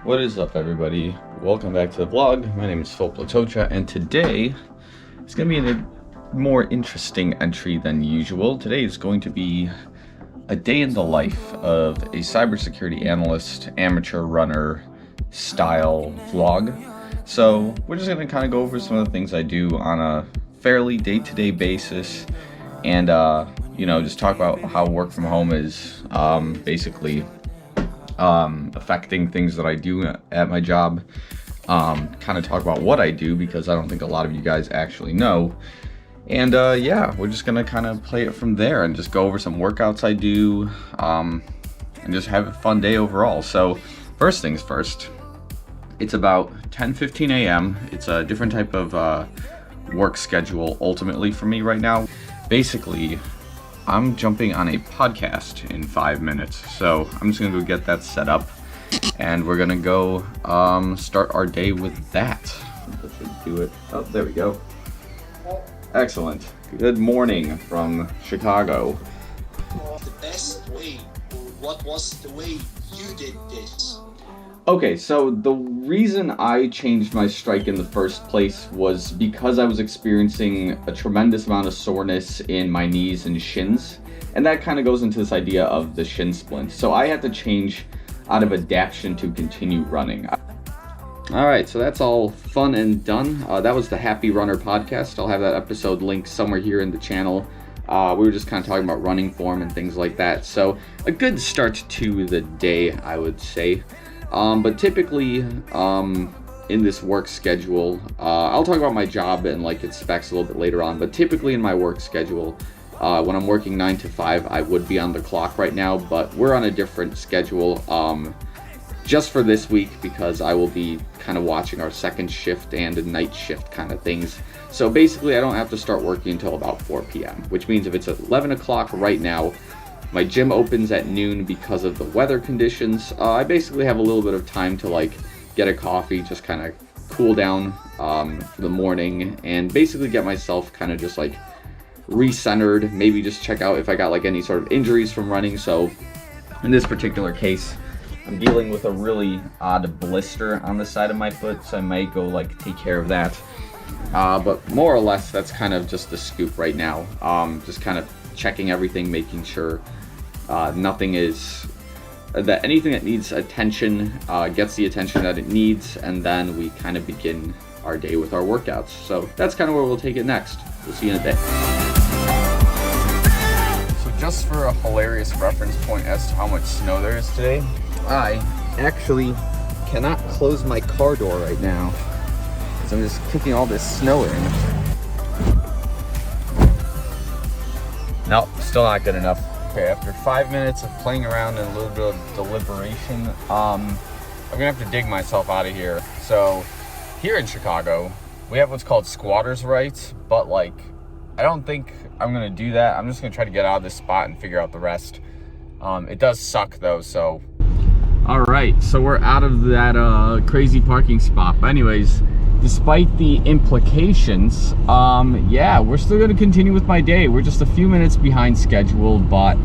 What is up, everybody? Welcome back to the vlog. My name is Filip Latocha, and today it's going to be a more interesting entry than usual. Today is going to be a day in the life of a cybersecurity analyst, amateur runner style vlog. So we're just going to kind of go over some of the things I do on a fairly day-to-day basis, and just talk about how work from home is basically affecting things that I do at my job. Kind of talk about what I do, because I don't think a lot of you guys actually know. And yeah, we're just gonna kind of play it from there and just go over some workouts I do, and just have a fun day overall. So first things first, it's about 10:15 a.m. It's a different type of work schedule ultimately for me right now. Basically, I'm jumping on a podcast in 5 minutes, so I'm just gonna go get that set up, and we're gonna go start our day with that. That should do it. Oh, there we go. Excellent. Good morning from Chicago. The best way, or what was the way you did this? Okay, so the reason I changed my strike in the first place was because I was experiencing a tremendous amount of soreness in my knees and shins, and that kind of goes into this idea of the shin splint. So I had to change out of adaptation to continue running. Alright, so that's all fun and done. That was the Happy Runner podcast. I'll have that episode linked somewhere here in the channel. We were just kind of talking about running form and things like that. So a good start to the day, I would say. But typically, in this work schedule, I'll talk about my job and like its specs a little bit later on, but typically in my work schedule, when I'm working 9 to 5, I would be on the clock right now, but we're on a different schedule, just for this week, because I will be kind of watching our second shift and a night shift kind of things. So basically, I don't have to start working until about 4 p.m., which means if it's 11 o'clock right now, my gym opens at noon because of the weather conditions. I basically have a little bit of time to like get a coffee, just kind of cool down for the morning, and basically get myself kind of just like recentered, maybe just check out if I got like any sort of injuries from running. So in this particular case, I'm dealing with a really odd blister on the side of my foot, so I might go like take care of that. But more or less, that's kind of just the scoop right now. Just kind of checking everything, making sure nothing is, that anything that needs attention gets the attention that it needs, and then we kind of begin our day with our workouts. So that's kind of where we'll take it next. We'll see you in a bit. So just for a hilarious reference point as to how much snow there is today, I actually cannot close my car door right now, so I'm just kicking all this snow in. Nope, still not good enough. Okay, after 5 minutes of playing around and a little bit of deliberation, I'm gonna have to dig myself out of here. So here in Chicago, we have what's called squatters' rights, but like, I don't think I'm gonna do that. I'm just gonna try to get out of this spot and figure out the rest. It does suck though, so. All right, so we're out of that crazy parking spot. But anyways, despite the implications, yeah, we're still gonna continue with my day. We're just a few minutes behind schedule, but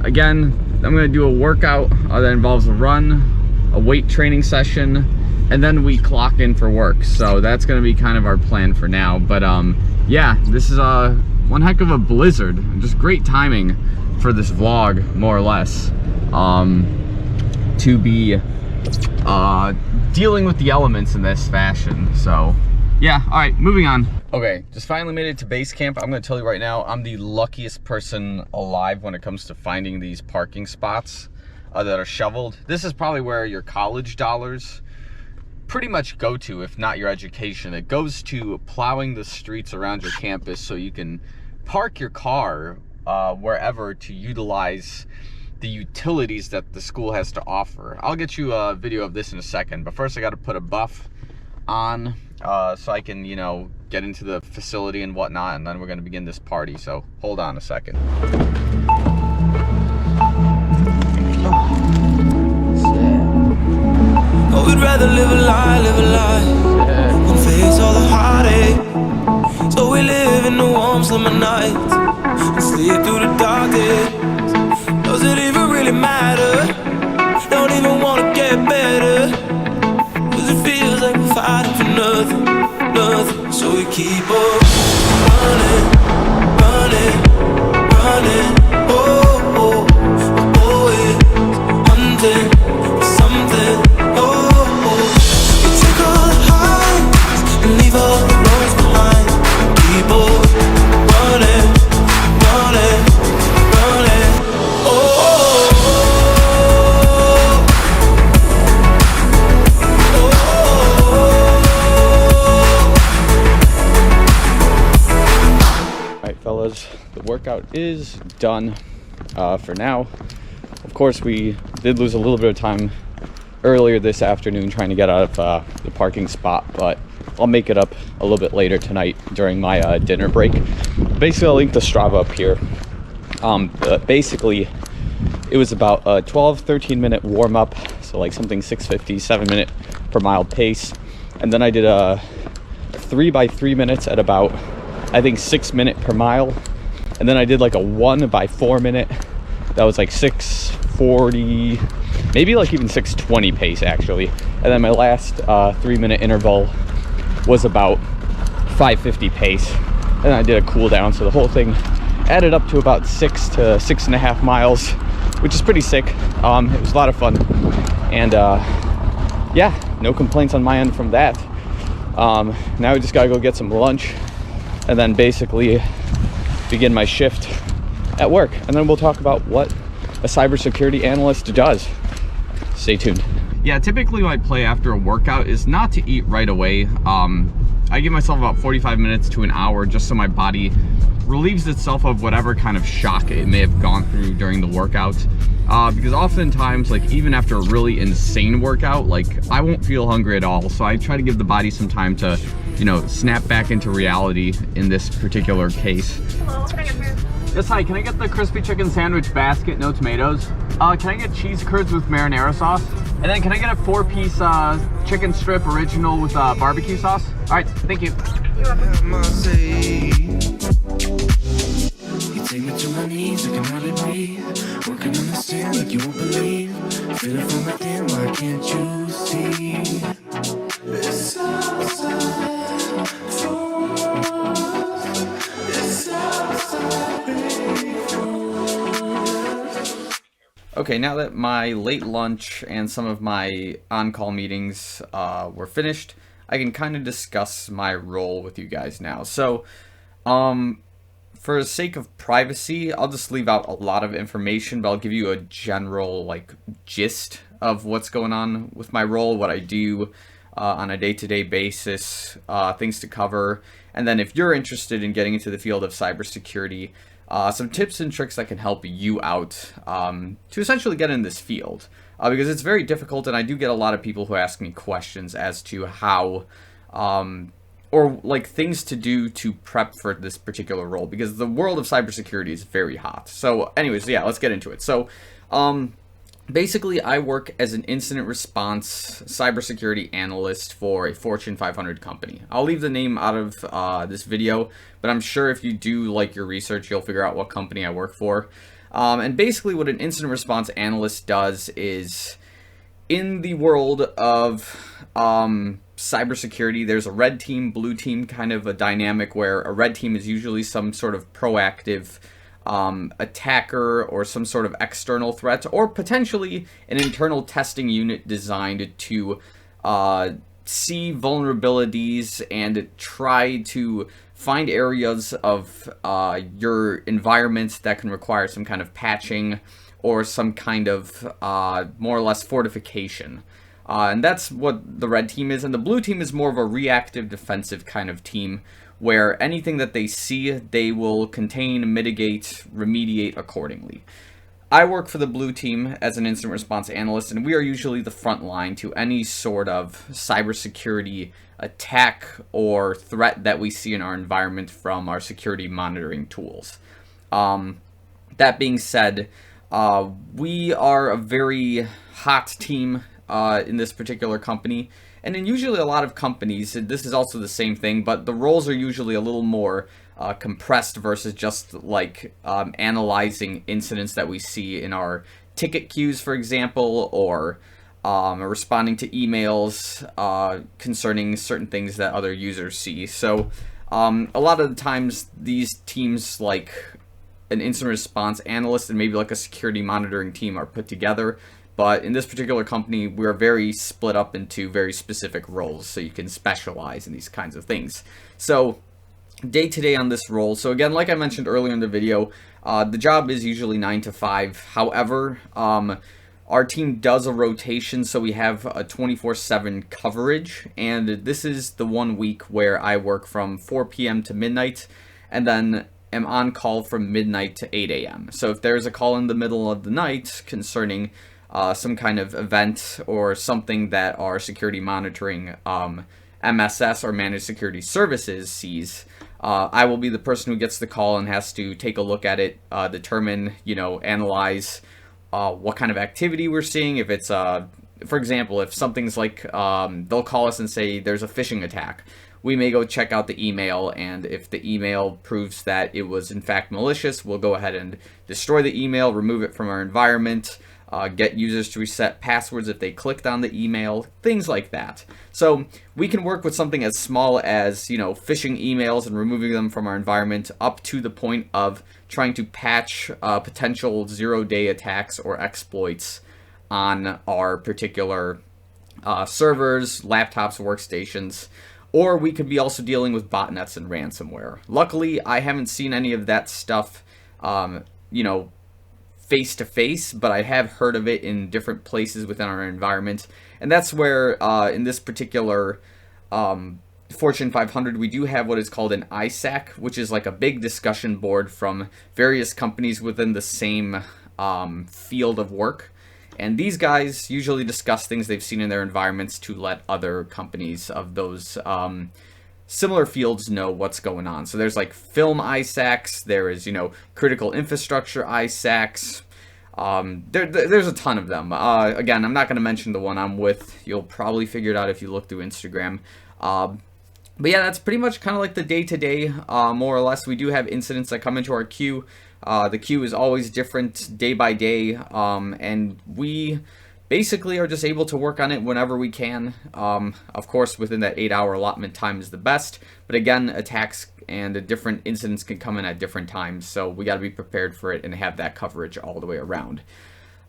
again, I'm gonna do a workout that involves a run, a weight training session, and then we clock in for work. So that's gonna be kind of our plan for now. But yeah, this is one heck of a blizzard. Just great timing for this vlog, more or less, to be dealing with the elements in this fashion. So yeah, all right, moving on. Okay, just finally made it to base camp. I'm gonna tell you right now, I'm the luckiest person alive when it comes to finding these parking spots that are shoveled. This is probably where your college dollars pretty much go to, if not your education. It goes to plowing the streets around your campus so you can park your car wherever to utilize the utilities that the school has to offer. I'll get you a video of this in a second, but first I got to put a buff on so I can, get into the facility and whatnot, and then we're going to begin this party. So hold on a second. Oh, we'd rather live a lie, and face all the heartache. So we live in the warm summer nights and sleep through the dark days. Does it even really matter? Don't even wanna get get better. Cause it feels like we're fighting for nothing, nothing. So we keep on running, running, running. Oh, oh, we're always hunting for something. Oh, oh. We take all the highs and leave all the lows behind. Keep on running, running, running. Oh, oh, Alright fellas, the workout is done for now. Of course, we did lose a little bit of time earlier this afternoon trying to get out of the parking spot, but I'll make it up a little bit later tonight during my dinner break. Basically, I'll link the Strava up here. Basically, it was about a 12-13 minute warm-up, so like something 650, 7 minute per mile pace. And then I did a 3 by 3 minutes at about, I think, 6 minute per mile. And then I did like a 1 by 4 minute. That was like 640, maybe like even 620 pace actually. And then my last 3 minute interval was about 550 pace. And then I did a cool down. So the whole thing added up to about 6 to 6.5 miles, which is pretty sick. It was a lot of fun. And yeah, no complaints on my end from that. Now we just gotta go get some lunch and then basically begin my shift at work. And then we'll talk about what a cybersecurity analyst does. Stay tuned. Yeah, typically my play after a workout is not to eat right away. I give myself about 45 minutes to an hour just so my body relieves itself of whatever kind of shock it may have gone through during the workout. Because oftentimes, like even after a really insane workout, like I won't feel hungry at all. So I try to give the body some time to, you know, snap back into reality in this particular case. Hello, can I get food? Yes, hi, can I get the crispy chicken sandwich basket, no tomatoes? Can I get cheese curds with marinara sauce? And then can I get a 4-piece chicken strip original with barbecue sauce? All right, thank you. You're welcome. You take me to my knees, I can hardly breathe. Working on the stand like you won't believe. Feel it from within, why can't you see? It's outside for us. It's outside before. Okay, now that my late lunch and some of my on-call meetings were finished, I can kind of discuss my role with you guys now. So, for the sake of privacy, I'll just leave out a lot of information, but I'll give you a general, like, gist of what's going on with my role, what I do on a day-to-day basis, things to cover, and then if you're interested in getting into the field of cybersecurity, some tips and tricks that can help you out to essentially get in this field. Because it's very difficult, and I do get a lot of people who ask me questions as to how, or like things to do to prep for this particular role, because the world of cybersecurity is very hot. So anyways, yeah, let's get into it. So basically, I work as an incident response cybersecurity analyst for a Fortune 500 company. I'll leave the name out of this video, but I'm sure if you do like your research, you'll figure out what company I work for. And basically what an incident response analyst does is, in the world of cybersecurity, there's a red team, blue team kind of a dynamic where a red team is usually some sort of proactive attacker or some sort of external threat, or potentially an internal testing unit designed to see vulnerabilities and try to find areas of your environment that can require some kind of patching or some kind of more or less fortification. And that's what the red team is. And the blue team is more of a reactive defensive kind of team, where anything that they see, they will contain, mitigate, remediate accordingly. I work for the blue team as an incident response analyst, and we are usually the front line to any sort of cybersecurity attack or threat that we see in our environment from our security monitoring tools. That being said, we are a very hot team in this particular company, and in usually a lot of companies, this is also the same thing, but the roles are usually a little more compressed versus just like analyzing incidents that we see in our ticket queues, for example, or responding to emails concerning certain things that other users see. So a lot of the times these teams, like an incident response analyst and maybe like a security monitoring team, are put together. But in this particular company, we're very split up into very specific roles, so you can specialize in these kinds of things. So day to day on this role. So again, like I mentioned earlier in the video, the job is usually 9 to 5. However, our team does a rotation, so we have a 24/7 coverage, and this is the 1 week where I work from 4 p.m. to midnight, and then am on call from midnight to 8 a.m. So if there's a call in the middle of the night concerning some kind of event or something that our security monitoring MSS, or Managed Security Services, sees, I will be the person who gets the call and has to take a look at it, determine, analyze what kind of activity we're seeing. If it's, for example, if something's like, they'll call us and say there's a phishing attack, we may go check out the email, and if the email proves that it was in fact malicious, we'll go ahead and destroy the email, remove it from our environment, get users to reset passwords if they clicked on the email, things like that. So we can work with something as small as, phishing emails and removing them from our environment, up to the point of trying to patch potential zero-day attacks or exploits on our particular servers, laptops, workstations. Or we could be also dealing with botnets and ransomware. Luckily, I haven't seen any of that stuff, face to face, but I have heard of it in different places within our environment. And that's where, in this particular Fortune 500, we do have what is called an ISAC, which is like a big discussion board from various companies within the same field of work. And these guys usually discuss things they've seen in their environments to let other companies of those similar fields know what's going on. So there's like film ISACs, there is, critical infrastructure ISACs. There's a ton of them. Again, I'm not going to mention the one I'm with. You'll probably figure it out if you look through Instagram. But yeah, that's pretty much kind of like the day-to-day, more or less. We do have incidents that come into our queue. The queue is always different day by day, and we basically are just able to work on it whenever we can. Of course, within that 8-hour allotment time is the best, but again, attacks and different incidents can come in at different times, so we got to be prepared for it and have that coverage all the way around.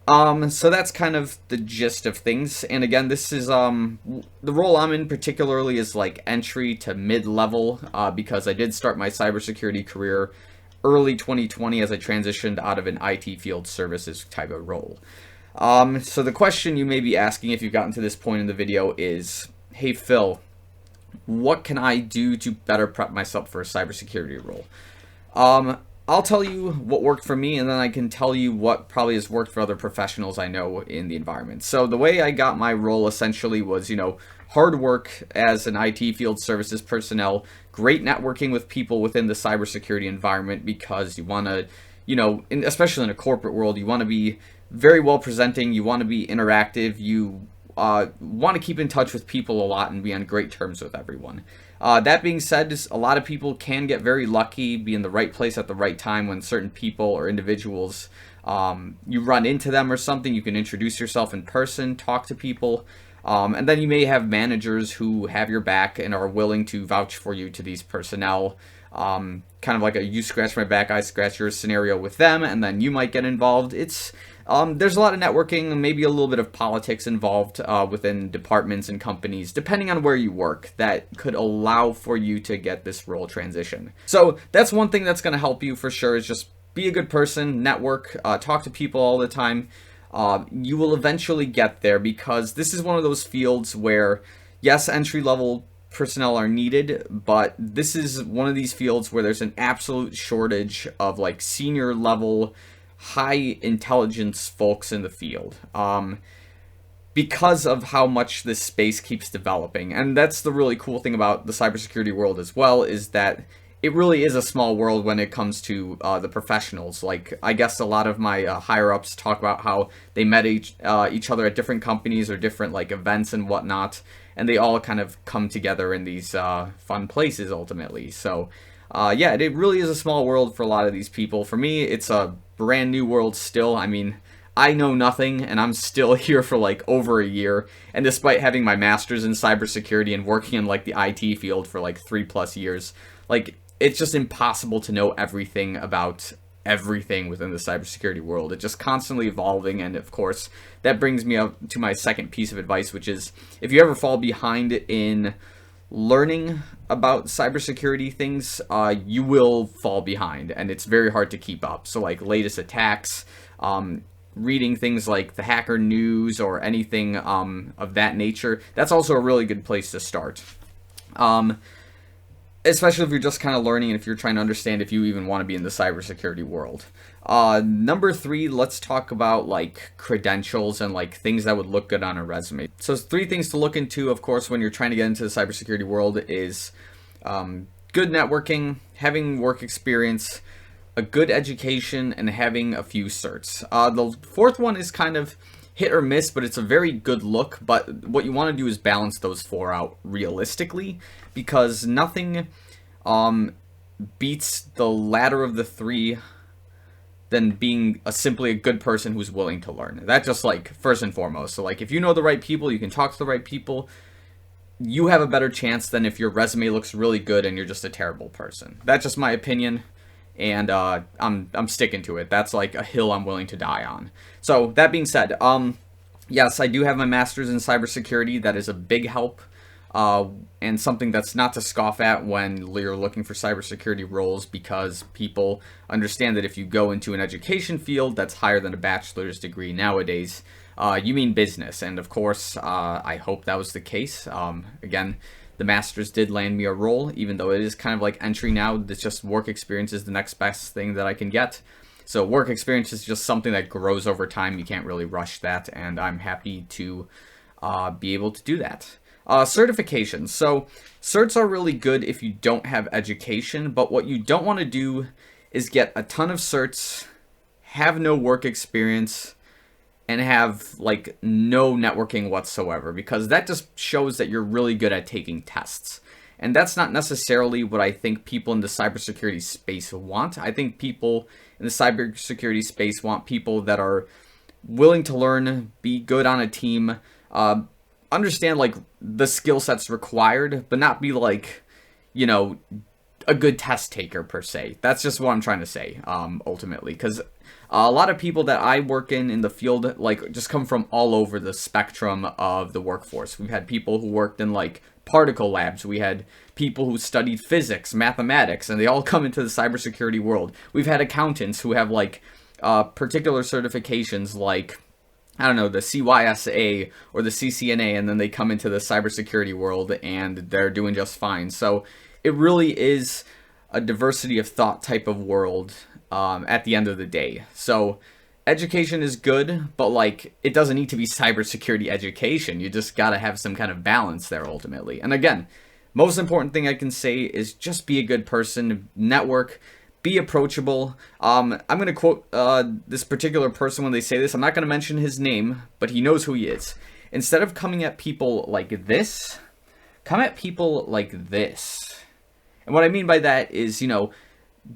So that's kind of the gist of things. And again, this is, the role I'm in particularly is like entry to mid-level, because I did start my cybersecurity career early 2020 as I transitioned out of an IT field services type of role. So the question you may be asking if you've gotten to this point in the video is, hey Phil, what can I do to better prep myself for a cybersecurity role? I'll tell you what worked for me, and then I can tell you what probably has worked for other professionals I know in the environment. So the way I got my role essentially was, hard work as an IT field services personnel, great networking with people within the cybersecurity environment, because you want to, especially in a corporate world, you want to be very well presenting, you want to be interactive, you want to keep in touch with people a lot and be on great terms with everyone. That being said, a lot of people can get very lucky, be in the right place at the right time when certain people or individuals, you run into them or something, you can introduce yourself in person, talk to people, and then you may have managers who have your back and are willing to vouch for you to these personnel. Kind of like a you scratch my back, I scratch your scenario with them, and then you might get involved. There's a lot of networking, maybe a little bit of politics involved within departments and companies, depending on where you work, that could allow for you to get this role transition. So that's one thing that's going to help you for sure, is just be a good person, network, talk to people all the time. You will eventually get there, because this is one of those fields where, yes, entry-level personnel are needed, but this is one of these fields where there's an absolute shortage of like senior level, high intelligence folks in the field, because of how much this space keeps developing. And that's the really cool thing about the cybersecurity world as well, is that it really is a small world when it comes to the professionals. Like, I guess a lot of my higher-ups talk about how they met each other at different companies or different like events and whatnot, and they all kind of come together in these fun places ultimately. So yeah, it really is a small world for a lot of these people. For me, it's a brand new world still. I mean, I know nothing, and I'm still here for like over a year. And despite having my master's in cybersecurity and working in like the IT field for like 3+ years, like it's just impossible to know everything about everything within the cybersecurity world. It's just constantly evolving, and of course, that brings me up to my second piece of advice, which is if you ever fall behind in learning about cybersecurity things, you will fall behind, and it's very hard to keep up. So like latest attacks, reading things like the Hacker News or anything of that nature, that's also a really good place to start. Especially if you're just kind of learning and if you're trying to understand if you even want to be in the cybersecurity world. Number 3, let's talk about like credentials and like things that would look good on a resume. So 3 things to look into, of course, when you're trying to get into the cybersecurity world is good networking, having work experience, a good education, and having a few certs. The 4th one is kind of hit or miss, but it's a very good look. But what you want to do is balance those 4 out realistically, because nothing beats the latter of the 3 than being simply a good person who's willing to learn. That's just like first and foremost. So like if you know the right people, you can talk to the right people, you have a better chance than if your resume looks really good and you're just a terrible person. That's just my opinion, and I'm sticking to it. That's like a hill I'm willing to die on. So that being said, yes, I do have my master's in cybersecurity. That is a big help, and something that's not to scoff at when you're looking for cybersecurity roles, because people understand that if you go into an education field that's higher than a bachelor's degree nowadays, you mean business. And of course, I hope that was the case. Again, the master's did land me a role, even though it is kind of like entry now. It's just work experience is the next best thing that I can get. So work experience is just something that grows over time. You can't really rush that, and I'm happy to be able to do that. Certifications. So certs are really good if you don't have education, but what you don't want to do is get a ton of certs, have no work experience, and have like no networking whatsoever, because that just shows that you're really good at taking tests. And that's not necessarily what I think people in the cybersecurity space want. I think people in the cybersecurity space want people that are willing to learn, be good on a team, understand like the skill sets required, but not be like, you know, a good test taker per se. That's just what I'm trying to say, ultimately, because a lot of people that I work in the field like just come from all over the spectrum of the workforce. We've had people who worked in like particle labs. We had people who studied physics, mathematics, and they all come into the cybersecurity world. We've had accountants who have like particular certifications like, I don't know, the CYSA or the CCNA, and then they come into the cybersecurity world and they're doing just fine. So it really is a diversity of thought type of world at the end of the day. So education is good, but like it doesn't need to be cybersecurity education. You just got to have some kind of balance there ultimately. And again, most important thing I can say is just be a good person, network, be approachable. I'm going to quote this particular person when they say this. I'm not going to mention his name, but he knows who he is. Instead of coming at people like this, come at people like this. And what I mean by that is, you know,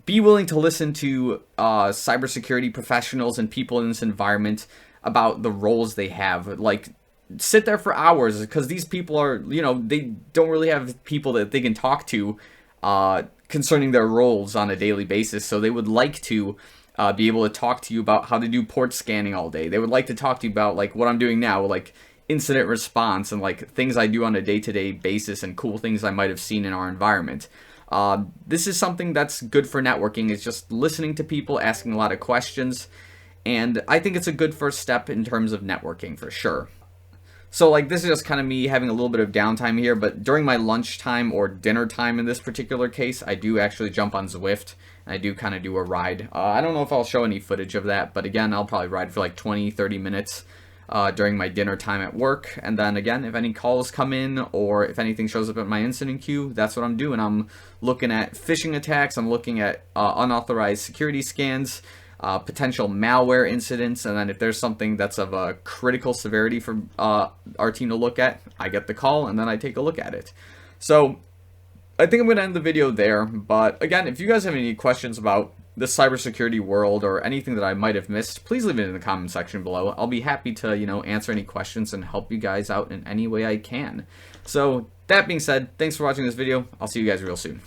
be willing to listen to cybersecurity professionals and people in this environment about the roles they have. Like, sit there for hours, because these people are, you know, they don't really have people that they can talk to concerning their roles on a daily basis. So they would like to be able to talk to you about how to do port scanning all day. They would like to talk to you about like what I'm doing now, like incident response and like things I do on a day-to-day basis and cool things I might have seen in our environment. This is something that's good for networking, is just listening to people, asking a lot of questions, and I think it's a good first step in terms of networking for sure. So like this is just kind of me having a little bit of downtime here, but during my lunchtime or dinner time in this particular case, I do actually jump on Zwift, and I do kind of do a ride. I don't know if I'll show any footage of that, but again, I'll probably ride for like 20-30 minutes during my dinner time at work. And then again, if any calls come in or if anything shows up at my incident queue, that's what I'm doing. I'm looking at phishing attacks, I'm looking at unauthorized security scans, potential malware incidents, and then if there's something that's of a critical severity for our team to look at, I get the call and then I take a look at it. So I think I'm going to end the video there, but again, if you guys have any questions about the cybersecurity world or anything that I might have missed, please leave it in the comment section below. I'll be happy to, you know, answer any questions and help you guys out in any way I can. So that being said, thanks for watching this video. I'll see you guys real soon.